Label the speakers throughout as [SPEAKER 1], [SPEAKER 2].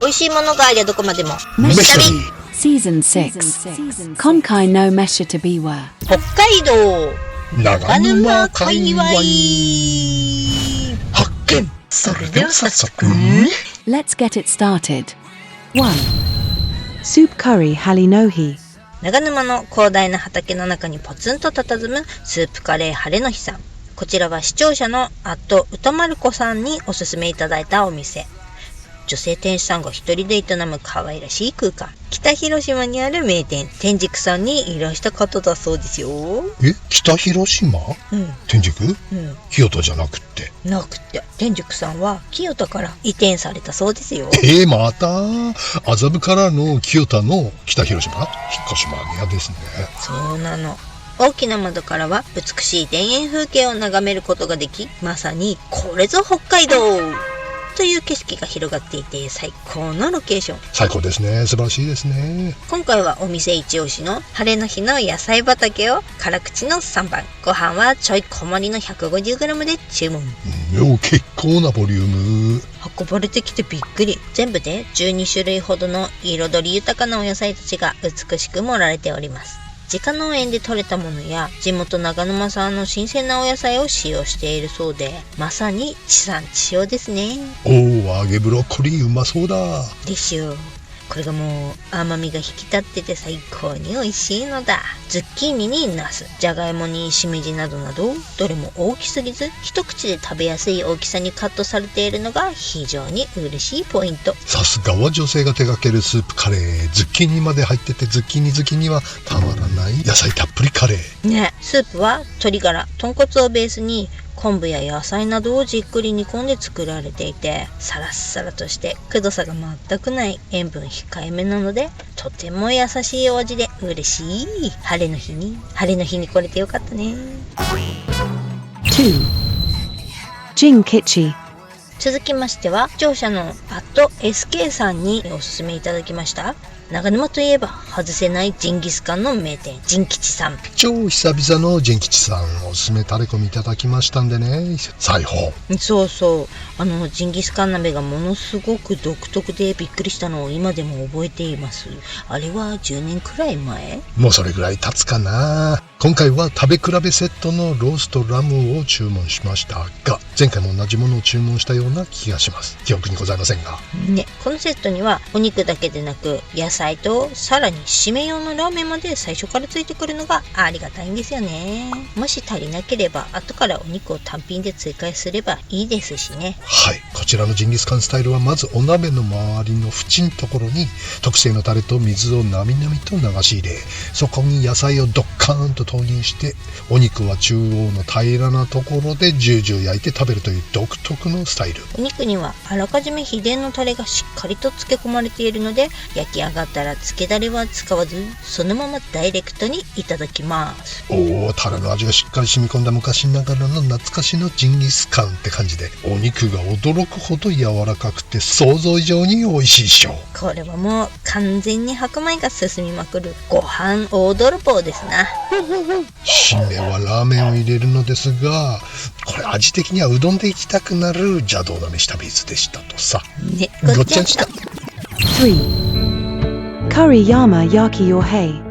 [SPEAKER 1] 美味しいものがありゃどこまでも
[SPEAKER 2] 飯旅 Season 6今回の飯旅は
[SPEAKER 1] 北海道
[SPEAKER 3] 長沼界隈
[SPEAKER 1] 発見。それでは早速
[SPEAKER 2] Let's get it started 1 Soup Curry Halinohi
[SPEAKER 1] 長沼の広大な畑の中にポツンと佇むスープカレー晴れの日さん。こちらは視聴者の歌丸子さんにおすすめいただいたお店。女性店主さんが一人で営む可愛らしい空間。北広島にある名店天竺さんにいらした方だそうですよ。
[SPEAKER 3] 北広島、天竺、清田じゃなくって
[SPEAKER 1] なくて、天竺さんは清田から移転されたそうですよ。
[SPEAKER 3] また麻布からの清田の北広島引っ越しマニアですね。
[SPEAKER 1] そうなの。大きな窓からは美しい田園風景を眺めることができ、まさにこれぞ北海道という景色が広がっていて最高のロケーション。最
[SPEAKER 3] 高ですね。素晴らしいですね。
[SPEAKER 1] 今回はお店一押しの晴れの日の野菜畑を辛口の3番、ご飯はちょい小盛りの 150g で注文。
[SPEAKER 3] 結構なボリューム。
[SPEAKER 1] 運ばれてきてびっくり。全部で12種類ほどの彩り豊かなお野菜たちが美しく盛られております。自家農園で採れたものや地元長沼産の新鮮なお野菜を使用しているそうで、まさに地産地消ですね。
[SPEAKER 3] 揚げブロッコリーうまそうだ。
[SPEAKER 1] でしょう。これがもう甘みが引き立ってて最高に美味しいのだ。ズッキーニにナス、じゃがいもにしめじなどなど、どれも大きすぎず一口で食べやすい大きさにカットされているのが非常に嬉しいポイント。
[SPEAKER 3] さすがは女性が手掛けるスープカレー。ズッキーニまで入っててズッキーニ好きにはたまらない野菜たっぷりカレー
[SPEAKER 1] ね。スープは鶏ガラ、豚骨をベースに昆布や野菜などをじっくり煮込んで作られていて、サラッサラとしてくどさが全くない、塩分控えめなのでとても優しいお味で嬉しい。晴れの日に来れてよかったね。
[SPEAKER 2] 2 Jin Kichi。
[SPEAKER 1] 続きましては視聴者の@SK さんにおすすめいただきました長沼といえば外せないジンギスカンの名店ジン吉さん。
[SPEAKER 3] 超久々のジン吉さんおすすめタレコミいただきましたんでね、裁縫。
[SPEAKER 1] そうジンギスカン鍋がものすごく独特でびっくりしたのを今でも覚えています。あれは10年くらい前？
[SPEAKER 3] もうそれぐらい経つかな。今回は食べ比べセットのローストラムを注文しましたが、前回も同じものを注文したような気がします。記憶にございませんが
[SPEAKER 1] ね。このセットにはお肉だけでなく野菜とさらに締め用のラーメンまで最初からついてくるのがありがたいんですよね。もし足りなければ後からお肉を単品で追加すればいいですしね。
[SPEAKER 3] はい、こちらのジンギスカンスタイルはまずお鍋の周りの縁のところに特製のタレと水をなみなみと流し入れ、そこに野菜をドッカーンと投入して、お肉は中央の平らなところでジュージュー焼いて食べるという独特のスタイル。
[SPEAKER 1] お肉にはあらかじめ秘伝のタレがしっかりと漬け込まれているので、焼き上がったら漬けダレは使わずそのままダイレクトにいただきます。
[SPEAKER 3] タレの味がしっかり染み込んだ昔ながらの懐かしのジンギスカンって感じで、お肉が驚くほど柔らかくて想像以上に美味しいでしょう。
[SPEAKER 1] これはもう完全に白米が進みまくるご飯大泥棒ですな。
[SPEAKER 3] 締めはラーメンを入れるのですが、これ味的にはうどんでいきたくなる邪道な飯旅図でしたとさ。
[SPEAKER 1] ね、
[SPEAKER 3] ごっちゃんした。
[SPEAKER 2] 3 Curry Yama Yaki Yohei。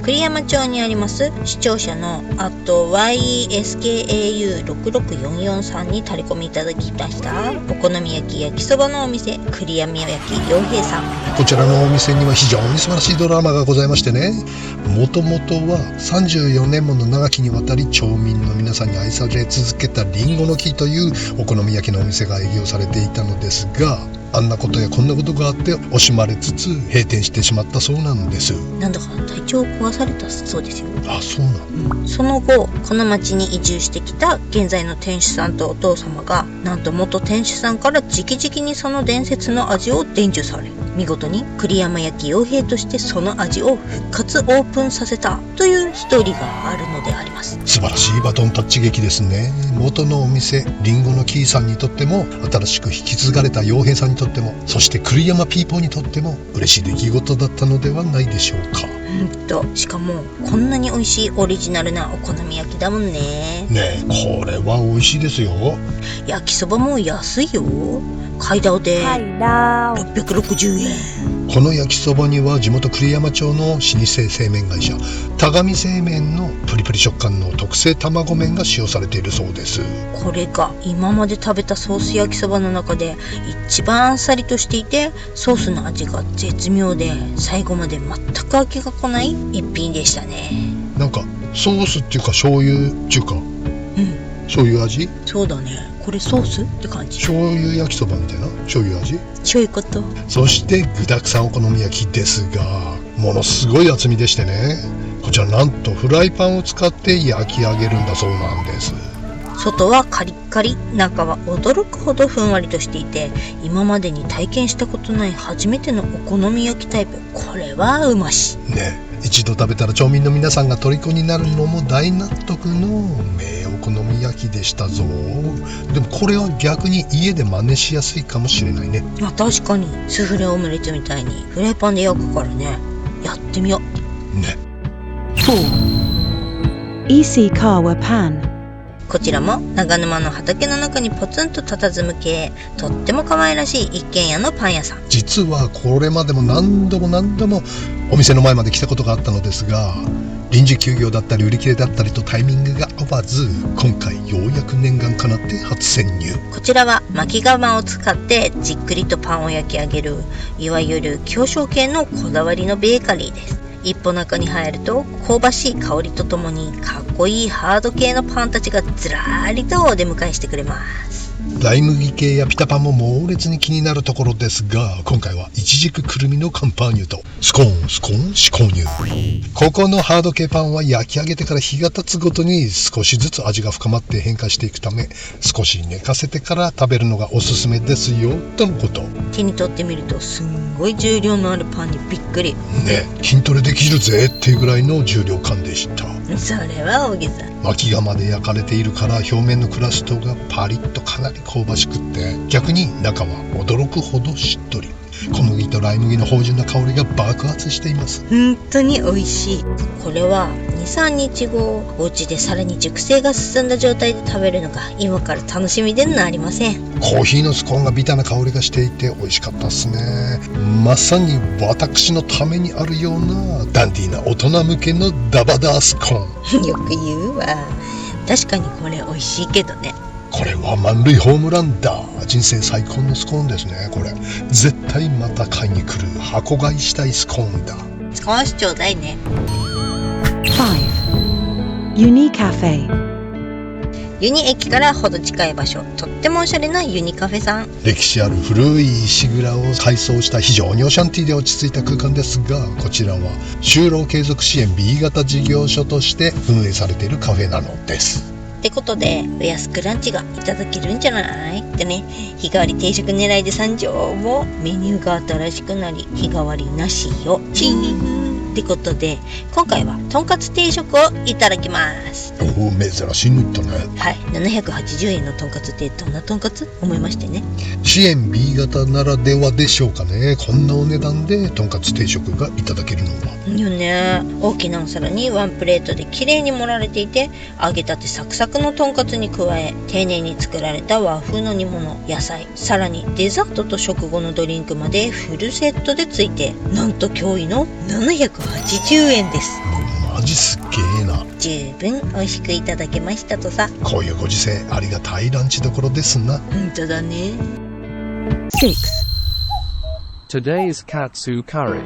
[SPEAKER 1] 栗山町にあります視聴者のYESKAU6644 さんにタレコミいただきましたお好み焼き焼きそばのお店栗山焼洋平さん。
[SPEAKER 3] こちらのお店には非常に素晴らしいドラマがございましてね、もともとは34年もの長きにわたり町民の皆さんに愛され続けたリンゴの木というお好み焼きのお店が営業されていたのですが、あんなことやこんなことがあって惜しまれつつ閉店してしまったそうなんです。
[SPEAKER 1] なんだか体調を壊されたそうですよ。
[SPEAKER 3] そうなの。
[SPEAKER 1] その後この町に移住してきた現在の店主さんとお父様が、なんと元店主さんから直々にその伝説の味を伝授され、見事に栗山焼洋平としてその味を復活オープンさせたというストーリーがあるのであります。
[SPEAKER 3] 素晴らしいバトンタッチ劇ですね。元のお店リンゴのキーさんにとっても、新しく引き継がれた洋平さんにとっても、そして栗山ピーポーにとっても嬉しい出来事だったのではないでしょうか。
[SPEAKER 1] しかもこんなに美味しいオリジナルなお好み焼きだもんね。
[SPEAKER 3] ねえ、これは美味しいですよ。
[SPEAKER 1] 焼きそばも安いよ。買い倒で660円。
[SPEAKER 3] この焼きそばには地元栗山町の老舗製麺会社田上製麺のプリプリ食感の特製卵麺が使用されているそうです。
[SPEAKER 1] これが今まで食べたソース焼きそばの中で一番あっさりとしていて、ソースの味が絶妙で最後まで全く飽きが来ない一品でしたね。
[SPEAKER 3] なんかソースっていうか醤油っていうか、醤油味？
[SPEAKER 1] そうだね。これソースって感じ。
[SPEAKER 3] 醤油焼きそばみたいな醤油味？
[SPEAKER 1] そういうこと。
[SPEAKER 3] そして具沢山お好み焼きですが、ものすごい厚みでしてね、こちらなんとフライパンを使って焼き上げるんだそうなんです。
[SPEAKER 1] 外はカリッカリ、中は驚くほどふんわりとしていて、今までに体験したことない初めてのお好み焼きタイプ。これはうまし
[SPEAKER 3] ね、一度食べたら町民の皆さんが虜になるのも大納得の名お好み焼きでしたぞ。でもこれは逆に家で真似しやすいかもしれないね。
[SPEAKER 1] 確かにスフレオムレツみたいにフライパンで焼くからね。やってみよう
[SPEAKER 3] ね。
[SPEAKER 2] 4. EC Kawa Pan.
[SPEAKER 1] こちらも長沼の畑の中にポツンと佇む系、とっても可愛らしい一軒家のパン屋さん。
[SPEAKER 3] 実はこれまでも何度もお店の前まで来たことがあったのですが、臨時休業だったり売り切れだったりとタイミングが合わず、今回ようやく念願かなって初潜入。
[SPEAKER 1] こちらは巻き窯を使ってじっくりとパンを焼き上げる、いわゆる狭小系のこだわりのベーカリーです。一歩中に入ると香ばしい香りとともにかっこいいハード系のパンたちがずらーりとお出迎えしてくれます。
[SPEAKER 3] ライ麦系やピタパンも猛烈に気になるところですが、今回はイチジクくるみのカンパーニュとスコーン試行入。ここのハード系パンは焼き上げてから日が経つごとに少しずつ味が深まって変化していくため、少し寝かせてから食べるのがおすすめですよとのこと。
[SPEAKER 1] 手に取ってみるとすんごい重量のあるパンにびっくり
[SPEAKER 3] ね、筋トレできるぜっていうぐらいの重量感でした。
[SPEAKER 1] それは大げさ。
[SPEAKER 3] 巻き窯で焼かれているから表面のクラストがパリッとかなり香ばしくって、逆に中は驚くほどしっとり。小麦とライ麦の芳醇な香りが爆発しています。
[SPEAKER 1] 本当に美味しい。これは 2,3 日後お家でさらに熟成が進んだ状態で食べるのが今から楽しみでなりません。
[SPEAKER 3] コーヒーのスコーンがビターな香りがしていて美味しかったですね。まさに私のためにあるようなダンディーな大人向けのダバダースコーン
[SPEAKER 1] よく言うわ。確かにこれ美味しいけどね。
[SPEAKER 3] これは満塁ホームランだ。人生最高のスコーンですね。これ絶対また買いに来る、箱買いしたいスコーンだ。
[SPEAKER 1] 少しちょうだいね。
[SPEAKER 2] 5. Uni Cafe.
[SPEAKER 1] ユニ駅からほど近い場所、とってもおしゃれなユニカフェさん。
[SPEAKER 3] 歴史ある古い石蔵を改装した非常にオシャンティーで落ち着いた空間ですが、こちらは就労継続支援 B 型事業所として運営されているカフェなのです。
[SPEAKER 1] ってことでお安くランチがいただけるんじゃないってね。日替わり定食狙いで参上もメニューが新しくなり、日替わりなしよチーンってことで、今回はとんかつ定食をいただきます。
[SPEAKER 3] おお、珍しいの言ったね。
[SPEAKER 1] はい、780円のとんかつってどんなとんかつ思いましてね。
[SPEAKER 3] 支援 B 型ならではでしょうかね。こんなお値段でとんかつ定食がいただけるのは。
[SPEAKER 1] よね。大きなお皿にワンプレートで綺麗に盛られていて、揚げたてサクサクのとんかつに加え、丁寧に作られた和風の煮物、野菜、さらにデザートと食後のドリンクまでフルセットでついて、なんと驚異の780円です。
[SPEAKER 3] マジすっげえな。
[SPEAKER 1] 十分美味しくいただけましたとさ。
[SPEAKER 3] こういうご時世ありがたいランチどころですな。
[SPEAKER 1] 本当だね。
[SPEAKER 2] 6.
[SPEAKER 4] Today's Katsu Curry.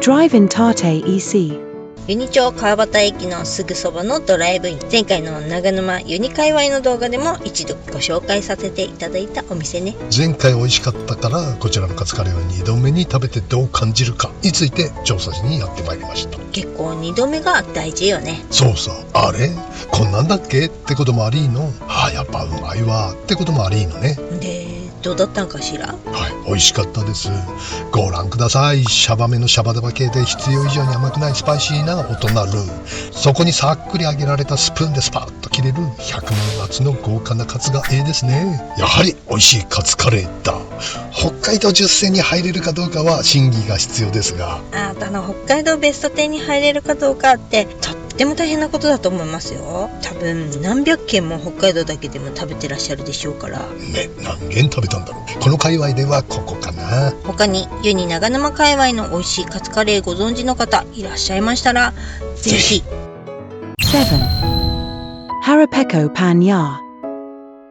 [SPEAKER 2] Drive-in Tate EC.
[SPEAKER 1] ユニ町川端駅のすぐそばのドライブイン。前回の長沼ユニ界隈の動画でも一度ご紹介させていただいたお店ね。
[SPEAKER 3] 前回美味しかったから、こちらのカツカレーを2度目に食べてどう感じるかについて調査しにやってまいりました。
[SPEAKER 1] 結構2度目が大事よね。
[SPEAKER 3] そうさ、あれこんなんだっけってこともありの、やっぱうまいわってこともありのね。
[SPEAKER 1] で、どうだったんかしら。
[SPEAKER 3] はい、美味しかったです。ご覧ください。シャバめのシャバダバ系で必要以上に甘くないスパイシーな大人ルー。そこにさっくり揚げられたスプーンでスパッときれる100万ワッツの豪華なカツがですね。やはり美味しいカツカレーだ。北海道10選に入れるかどうかは審議が必要ですが、
[SPEAKER 1] 北海道ベスト10に入れるかどうかってとっても大変なことだと思いますよ。多分何百軒も北海道だけでも食べてらっしゃるでしょうから
[SPEAKER 3] ね。何軒食べたんだろう。この界隈ではここかな。
[SPEAKER 1] 他に湯に長沼界隈の美味しいカツカレーご存知の方いらっしゃいましたらぜひ。
[SPEAKER 2] 7. Harapeko Panya.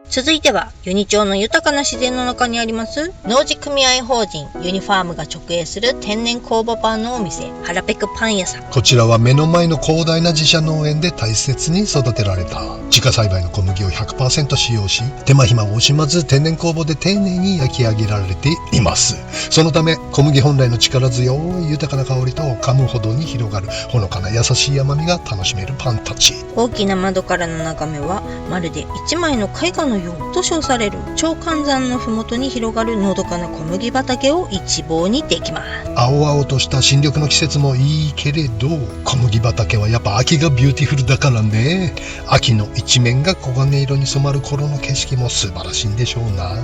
[SPEAKER 1] 続いてはユニ町の豊かな自然の中にあります農事組合法人ユニファームが直営する天然酵母パンのお店ハラペクパン屋さん。
[SPEAKER 3] こちらは目の前の広大な自社農園で大切に育てられた自家栽培の小麦を 100% 使用し、手間暇を惜しまず天然酵母で丁寧に焼き上げられています。そのため小麦本来の力強い豊かな香りと噛むほどに広がるほのかな優しい甘みが楽しめるパンたち。
[SPEAKER 1] 大きな窓からの眺めはまるで一枚の絵画のようと称される長関山のふもとに広がるのどかな小麦畑を一望にできます。
[SPEAKER 3] 青々とした新緑の季節もいいけれど、小麦畑はやっぱ秋がビューティフルだからね。秋の一面が黄金色に染まる頃の景色も素晴らしいんでしょうな。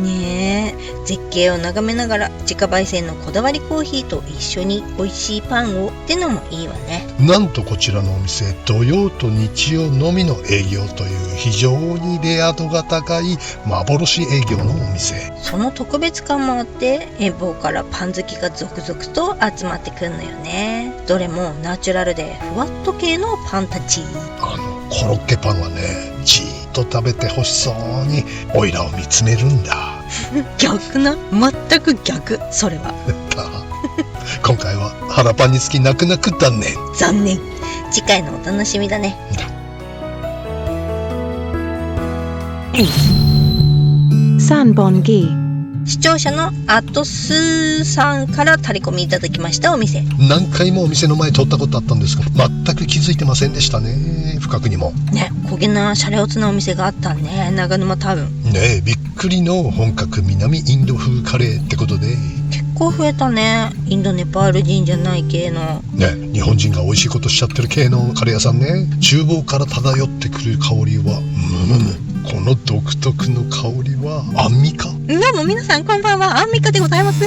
[SPEAKER 1] ねえ、絶景を眺めながら自家焙煎のこだわりコーヒーと一緒に美味しいパンをってのもいいわね。
[SPEAKER 3] なんとこちらのお店土曜と日曜のみの営業という非常にレア度が高い幻営業のお店。
[SPEAKER 1] その特別感もあって遠方からパン好きが続々と集まってくるのよね。どれもナチュラルでふわっと系のパンたち。
[SPEAKER 3] コロッケパンはね、じーっと食べてほしそうにオイラを見つめるんだ。
[SPEAKER 1] 逆な、全く逆。それは
[SPEAKER 3] 今回は腹パンにつき泣く泣く断念。
[SPEAKER 1] 残念。次回のお楽しみだね。
[SPEAKER 2] Sanbongi.
[SPEAKER 1] 視聴者のスーさんからタレコミいただきましたお店。
[SPEAKER 3] 何回もお店の前通ったことあったんですが全く気づいてませんでしたね。不覚にも
[SPEAKER 1] ね、焦げなシャレオツなお店があったね。長沼タウン
[SPEAKER 3] ね。びっくりの本格南インド風カレーってことで
[SPEAKER 1] 結構増えたね。インドネパール人じゃない系の
[SPEAKER 3] ね、日本人が美味しいことしちゃってる系のカレー屋さんね。厨房から漂ってくる香りはこの独特の香りはアンミカ。
[SPEAKER 1] どうも皆さんこんばんは、アンミカでございます。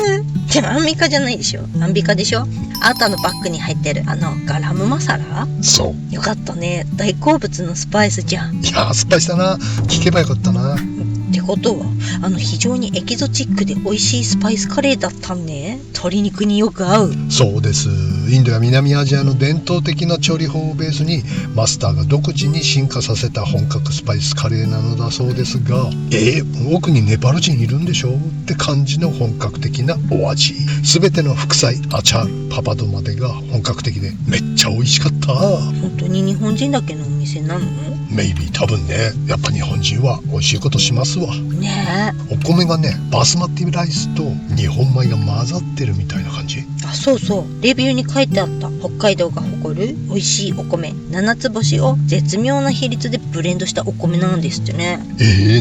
[SPEAKER 1] でもアンミカじゃないでしょ、アンビカでしょ。あとバッグに入ってるガラムマサラ。
[SPEAKER 3] そう
[SPEAKER 1] よかったね。大好物のスパイスじゃん。
[SPEAKER 3] いやスパイスだな。聞けばよかったな。
[SPEAKER 1] ってことは非常にエキゾチックで美味しいスパイスカレーだったね。鶏肉によく合う。
[SPEAKER 3] そうです。インドや南アジアの伝統的な調理法をベースにマスターが独自に進化させた本格スパイスカレーなのだそうですが、奥にネパール人いるんでしょって感じの本格的なお味。すべての副菜、アチャール、パパドまでが本格的でめっちゃ美味しかった。
[SPEAKER 1] 本当に日本人だけのお店なの？
[SPEAKER 3] メイビー多分ね。やっぱ日本人は美味しいことしますわ
[SPEAKER 1] ね
[SPEAKER 3] え。お米がねバスマティライスと日本米が混ざってるみたいな感じ。
[SPEAKER 1] そうそう、レビューに書いてあった。北海道が誇る美味しいお米七つ星を絶妙な比率でブレンドしたお米なんですってね。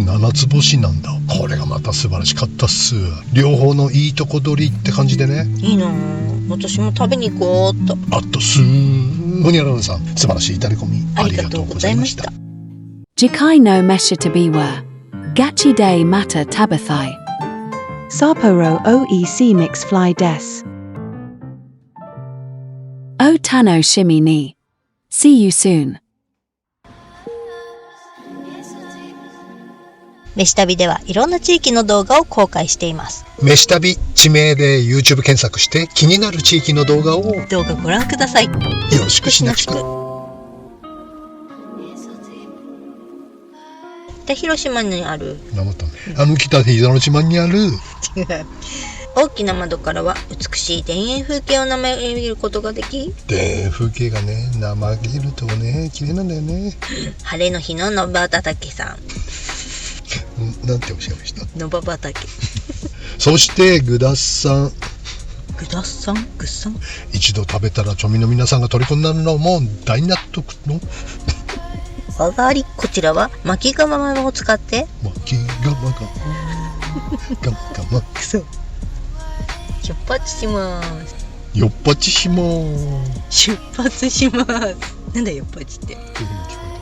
[SPEAKER 3] 七つ星なんだ。これがまた素晴らしかったっす。両方のいいとこ取りって感じでね。
[SPEAKER 1] いいなぁ、私も食べに行こうっと。
[SPEAKER 3] あとすーホニャララさん、素晴らしいタレコミ
[SPEAKER 1] ありがとうございました。
[SPEAKER 2] Jikai no mesha tabiwa. Gachi day mata tabathai. Sapporo OEC mix fly des. O Tano shimi ni. See you soon.
[SPEAKER 1] 飯旅ではいろんな地域の動画を公開しています。
[SPEAKER 3] 飯旅地名で YouTube 検索して気になる地域の動画を
[SPEAKER 1] 動画ご覧ください。よ
[SPEAKER 3] ろしくしなくと。
[SPEAKER 1] 北広島にある
[SPEAKER 3] 北広島にある
[SPEAKER 1] 大きな窓からは美しい田園風景を眺めることができ、
[SPEAKER 3] 田園風景がね眺めるとね綺麗なんだよね。
[SPEAKER 1] 晴れの日の野場畑さ
[SPEAKER 3] んなんておっしゃいました？
[SPEAKER 1] 野場畑
[SPEAKER 3] そしてグダッサン。
[SPEAKER 1] グダッサングッサン。
[SPEAKER 3] 一度食べたら町民の皆さんが虜になるのも大納得の
[SPEAKER 1] 上がり。こちらは巻き釜を使って
[SPEAKER 3] 巻き釜がガマ
[SPEAKER 1] くそ出発します。
[SPEAKER 3] よっぱちしまーす。
[SPEAKER 1] 出発します。なんだよっぱちって。
[SPEAKER 3] こういう風に聞こえた。